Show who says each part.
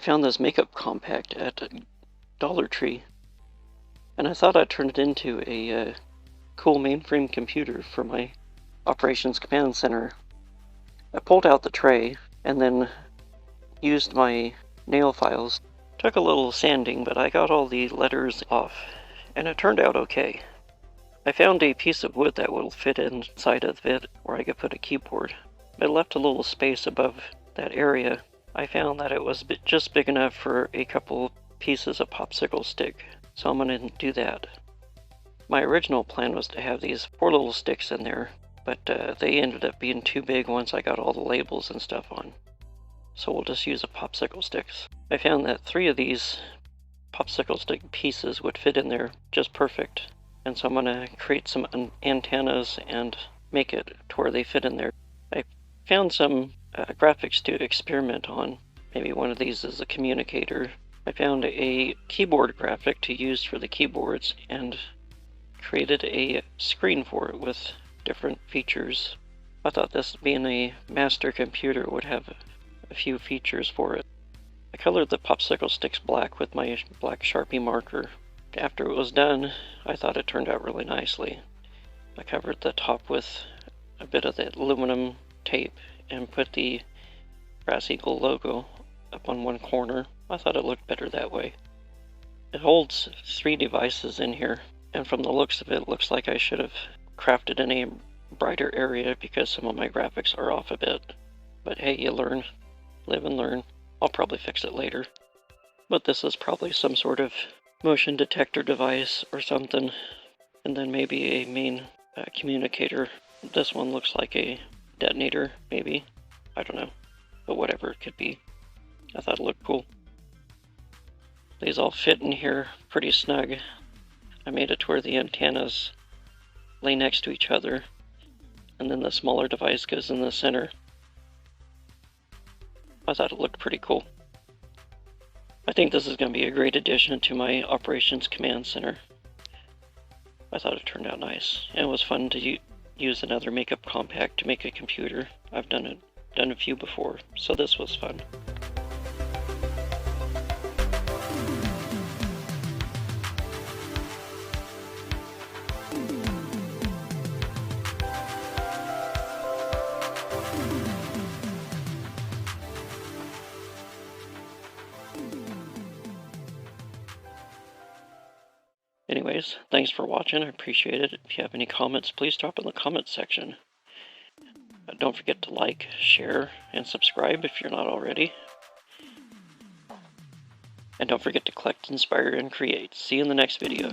Speaker 1: found this makeup compact at Dollar Tree, and I thought I'd turn it into a cool mainframe computer for my operations command center. I pulled out the tray and then used my nail files. Took a little sanding, but I got all the letters off, and it turned out okay. I found a piece of wood that will fit inside of it where I could put a keyboard. I left a little space above that area. I found that it was just big enough for a couple pieces of popsicle stick, so I'm going to do that. My original plan was to have these 4 little sticks in there, but they ended up being too big once I got all the labels and stuff on. So we'll just use the popsicle sticks. I found that 3 of these popsicle stick pieces would fit in there just perfect, and so I'm going to create some antennas and make it to where they fit in there. I found some graphics to experiment on. Maybe one of these is a communicator. I found a keyboard graphic to use for the keyboards and created a screen for it with different features. I thought this, being a master computer, would have a few features for it. I colored the popsicle sticks black with my black Sharpie marker. After it was done, I thought it turned out really nicely. I covered the top with a bit of the aluminum tape and put the Brass Eagle logo up on one corner. I thought it looked better that way. It holds 3 devices in here, and from the looks of it, it looks like I should have crafted in a brighter area because some of my graphics are off a bit. But hey, you learn. Live and learn. I'll probably fix it later. But this is probably some sort of motion detector device or something, and then maybe a main communicator. This one looks like a detonator, maybe. I don't know, but whatever it could be. I thought it looked cool. These all fit in here pretty snug. I made it to where the antennas lay next to each other, and then the smaller device goes in the center. I thought it looked pretty cool. I think this is going to be a great addition to my operations command center. I thought it turned out nice, and it was fun to use another makeup compact to make a computer. I've done a few before, so this was fun. Anyways, thanks for watching. I appreciate it. If you have any comments, please drop in the comments section. Don't forget to like, share, and subscribe if you're not already. And don't forget to collect, inspire, and create. See you in the next video.